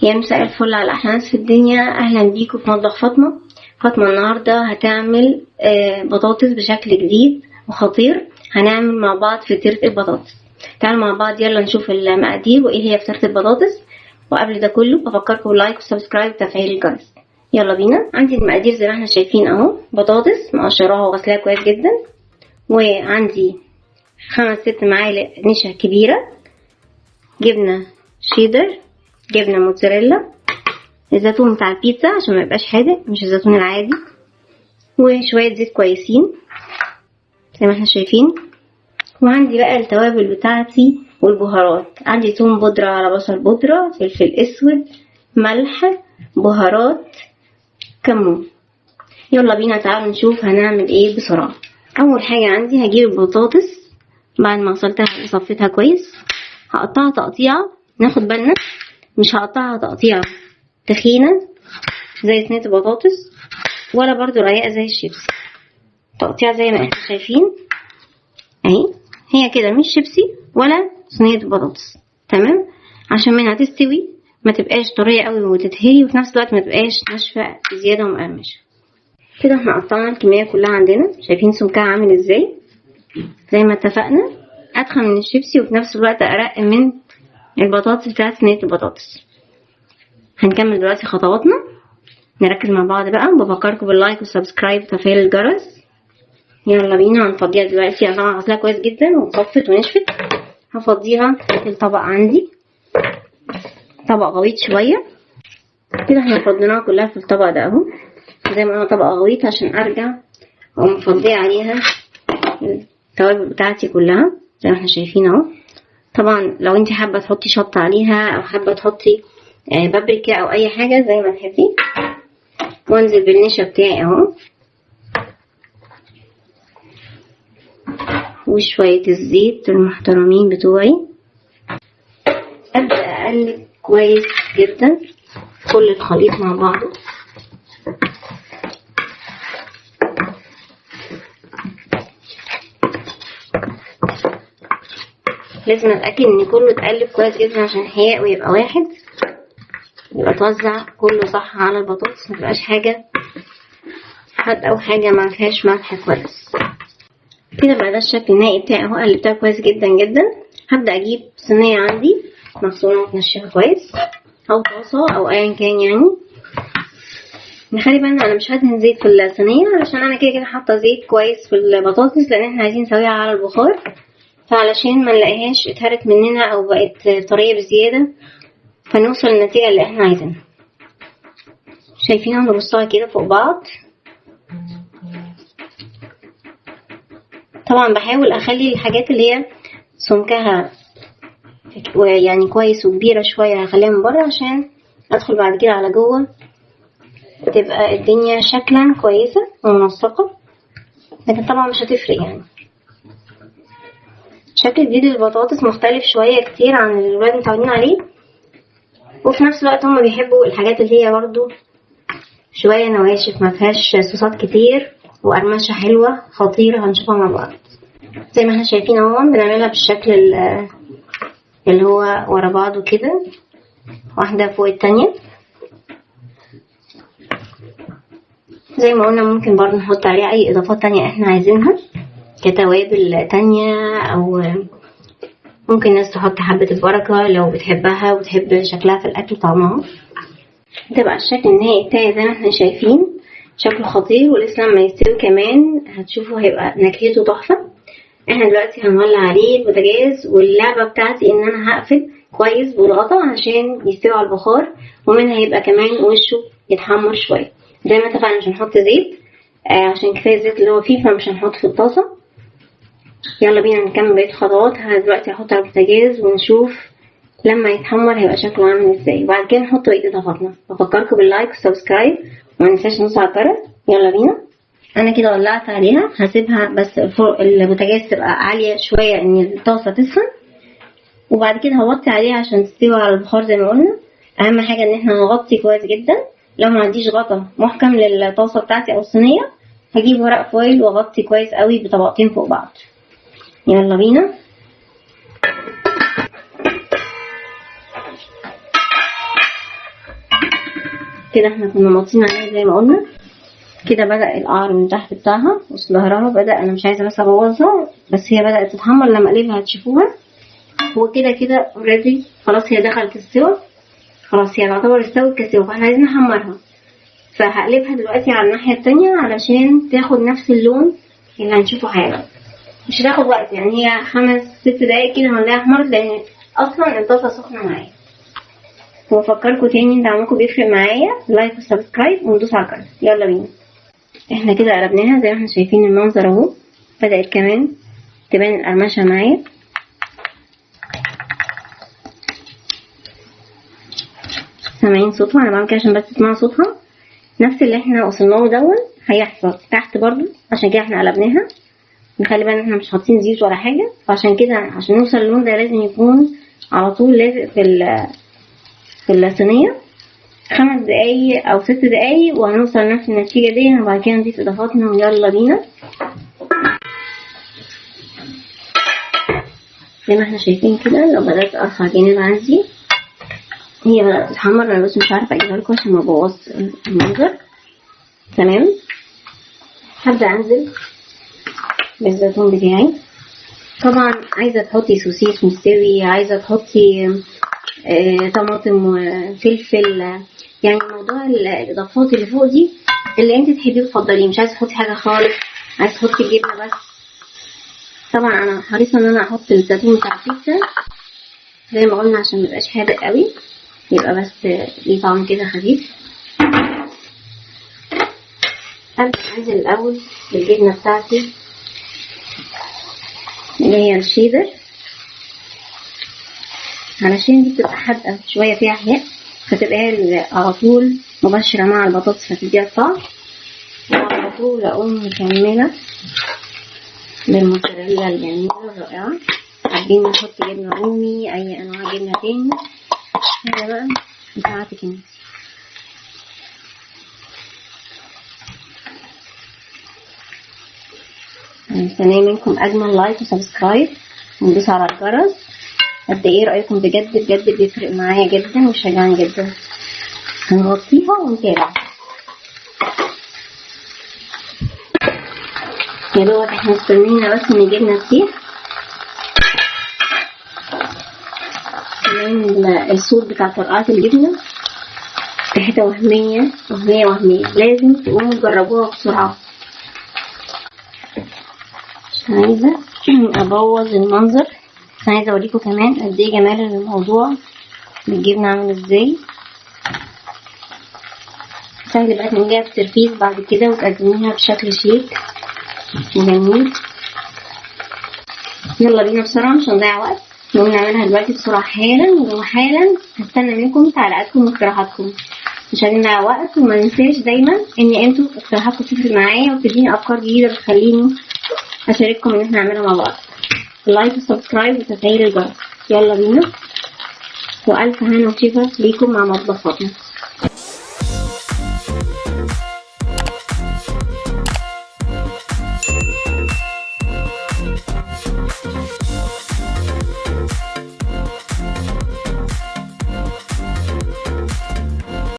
يا مساء الفل على احلى ناس في الدنيا. اهلا بيكم في مطبخ فاطمه. النهارده هتعمل بطاطس بشكل جديد وخطير. هنعمل مع بعض فطيره البطاطس. تعالوا مع بعض يلا نشوف المقادير وايه هي فطيره البطاطس. وقبل ده كله بفكركم باللايك والسبسكرايب وتفعيل الجرس. يلا بينا. عندي المقادير زي ما احنا شايفين اهو. بطاطس مقشراها وغسلاها كويس جدا، وعندي 5-6 معالق نشا كبيره، جبنه شيدر، جبنه موتزاريلا، الزيتون بتاع البيتزا عشان ما يبقاش حادق مش الزيتون العادي، وشويه زيت كويسين زي ما احنا شايفين. وعندي بقى التوابل بتاعتي والبهارات. عندي ثوم بودره على بصل بودره، فلفل اسود، ملح، بهارات، كمون. يلا بينا تعالوا نشوف هنعمل ايه بسرعه. اول حاجه عندي هجيب البطاطس بعد ما غسلتها وصفيتها كويس، هقطعها تقطيعه. ناخد بالنا مش هقطعها تقطيعه تخينه زي صينيه البطاطس، ولا برضو رقيقه زي الشيبسي. تقطيع زي ما احنا شايفين اهي، هي كده مش شيبسي ولا صينيه بطاطس، تمام؟ عشان منها تستوي ما تبقاش طريه قوي وتتهري، وفي نفس الوقت ما تبقاش ناشفه زياده ومقرمشه. كده احنا قطعنا الكميه كلها عندنا. شايفين سمكها عامل ازاي؟ زي ما اتفقنا ادخن من الشيبسي وفي نفس الوقت ارق من البطاطس بتاعت صينيه البطاطس. هنكمل دلوقتي خطواتنا، نركز مع بعض بقى. بفكركم باللايك والسبسكرايب وتفعيل الجرس. يلا بينا. هنفضيها دلوقتي. انا طبعا غسلها كويس جدا وصفت ونشفت. هفضيها في الطبق. عندي طبق غويط شويه كده، احنا فضيناها كلها في الطبق ده اهو، زي ما قلنا طبق غويط عشان ارجع ومفضيه عليها التوابل بتاعتي كلها زي ما احنا شايفين اهو. طبعا لو انت حابه تحطي شطه عليها او حابه تحطي بابريكا او اي حاجه زي ما تحبي. وانزل بالنشا بتاعي اهو وشويه الزيت المحترمين بتوعي. ابدا اقلب كويس جدا كل الخليط مع بعضه. لازم اتاكد ان كله اتقلب كويس جدا عشان الحياء ويبقى واحد، يبقى توزع كله صح على البطاطس، ما تبقاش حاجه حد او حاجه ما فيهاش ملح كويس. كده بقى ده الشكل النهائي بتاعي اهو. قلبتها كويس جدا جدا. هبدا اجيب صينيه عندي مغسوله ومتنشفه كويس او طاسه او ايا كان يعني. نخلي بالنا انا مش هدهن زيت في الصينيه علشان انا كده كده حاطه زيت كويس في البطاطس، لان احنا عايزين نسويها على البخار، فعلشان ما نلاقيهاش اتهرت مننا او بقت طريه بزياده، فنوصل للنتيجه اللي احنا عايزينها. شايفينها نرصها كده فوق بعض. طبعا بحاول اخلي الحاجات اللي هي سمكها يعني كويس وكبيره شويه هخليها من بره عشان ادخل بعد كده على جوه تبقى الدنيا شكلا كويسه ومنسقه، لكن طبعا مش هتفرق يعني. شكل جديد للبطاطس مختلف شويه كتير عن اللي الولاد متعودين عليه، وفي نفس الوقت هم بيحبوا الحاجات اللي هي برضو شويه نواشف ما فيهاش صوصات كتير وقرمشه حلوه خطيره. هنشوفها مع بعض. زي ما احنا شايفين اهو بنعملها بالشكل اللي هو ورا بعضه كده، واحده فوق التانية. زي ما قلنا ممكن برضو نحط عليها اي اضافات تانية احنا عايزينها كتوابل تانية، او ممكن الناس تحط حبة البركة لو بتحبها وتحب شكلها في الاكل طعمها. ده بقى الشكل النهائي بتاعي زي ما احنا شايفين. شكله خطير ولسه لما يستوي كمان هتشوفوا هيبقى نكهته تحفة. احنا دلوقتي هنولع عليه البوتاجاز، واللعبة بتاعتي ان انا هقفل كويس بالغطا عشان يستوي على البخار، ومنها هيبقى كمان وشه يتحمر شوية. زي ما اتفقنا مش هنحط زيت عشان كفاية الزيت اللي هو فيه، فمش هنحط في الطاسة. يلا بينا نكمل بقية الخطوات. دلوقتي هحط على البوتاجاز ونشوف لما يتحمر هيبقى شكله عامل ازاي، وبعد كده نحط بقية اضافاتنا. بفكركم باللايك والسبسكرايب وما ننساش ندوس على الجرس. يلا بينا. انا كده ولعت عليها، هسيبها بس البوتاجاز تبقى عالية شوية ان الطاسة تسخن، وبعد كده هوطي عليها عشان تستوي على البخار زي ما قلنا. اهم حاجة ان احنا نغطي كويس جدا. لو ما عنديش غطا محكم للطاسة بتاعتي او الصينية هجيب ورق فويل واغطي كويس قوي بطبقتين فوق بعض. يلا بينا. كده احنا كنا ماطين عليها زي ما قلنا. كده بدأ القعر من تحت بتاعها وظهرها بدأ، انا مش عايزه بس ابوظها، بس هي بدأت تتحمر. لما اقلبها هتشوفوها. هو كده كده اوريدي خلاص هي دخلت السوا، خلاص هي تعتبر استوت كسوا، فاحنا عايزين نحمرها. فهقلبها دلوقتي على الناحيه التانية علشان تاخد نفس اللون اللي هنشوفه حالا. مش هتاخد وقت، يعني هي 5-6 دقايق كده هنلاقيها احمرت، لان اصلا الطاسه سخنه معايا. وافكركم تاني ان دعمكم بيفرق معايا، لايك وسبسكرايب وندوس على الجرس. يلا بينا. احنا كده قلبناها زي ما احنا شايفين المنظر اهو. بدأت كمان تبان القرمشه معايا. سامعين صوتها؟ انا بعمل كده عشان بس تسمعوا صوتها. نفس اللي احنا وصلنا له دون هيحصل تحت برضو، عشان كده احنا قلبناها. نخلي بالنا ان احنا مش حاطين زيت ولا حاجه، فعشان كده عشان نوصل للون ده لازم يكون على طول لازق في الصينيه 5 دقايق او 6 دقايق، وهنوصل لنفس النتيجه دي. وبعد كده نضيف اضافاتنا ويلا بينا. زي ما احنا شايفين كده، لو بدات ارفع جانب عندي هي بدات تتحمر. انا بس مش عارفه اجيبها لكم عشان ما ابوظ المنظر. تمام. هبدا انزل بالزيتون بتاعي. طبعا عايزه تحطي سوسيس مستوي، عايزه تحطي طماطم وفلفل، يعني موضوع الاضافات اللي فوق دي اللي انت تحبيه وتفضليه. مش عايزه تحطي حاجه خالص، عايزه تحطي جبنه بس. طبعا انا حريصه ان انا احط الزيتون بتاع البيتزا زي ما قلنا عشان ميبقاش حادق قوي، يبقى بس ليه طعم كده خفيف. ابدا انزل الاول بالجبنه بتاعتي اللي هي الشيدر، علشان دي بتبقى حادقه شويه فيها احياء، فتبقى هي على طول مبشره مع البطاطس فتديها طعم. وعلى طول اقوم مكمله بالموتزاريلا الجميله الرائعه. حابين نحط جبنه رومي، اي انواع جبنه تاني، هذا بقى بتاعتك انت. مستنيه منكم اجمل لايك وسبسكرايب وندوس على الجرس. قد ايه رايكم؟ بجد بجد بيفرق معايا جدا وشجعني جدا. هنغطيها ونتابع. يا دوبك احنا مستنيين بس ان الجبنه تسيح. كمان الصوص بتاع طرقات الجبنه ريحتها وهميه وهميه وهميه، لازم تقوموا تجربوها بسرعه. مش عايزه ابوظ المنظر، بس عايزه اوريكم كمان قد ايه جمال الموضوع بالجبنه عامل ازاي. سهل بقى تعمليها في الترفيز بعد كده وتقدميها بشكل شيك وجميل. يلا بينا بسرعه مش هنضيع وقت، نقوم نعملها دلوقتي بسرعه حالا. وحالا هستنى منكم تعليقاتكم واقتراحاتكم، مش هنضيع وقت. وما ننساش دايما ان انتوا اقتراحاتكم تفرق معايا وتديني افكار جديده بتخليني اشارككم ان احنا نعملها مع بعض. اللايك والسبسكرايب وتفعيل الجرس. يلا بينا، والف هنا وشفا ليكم مع مطبخ فاطمه.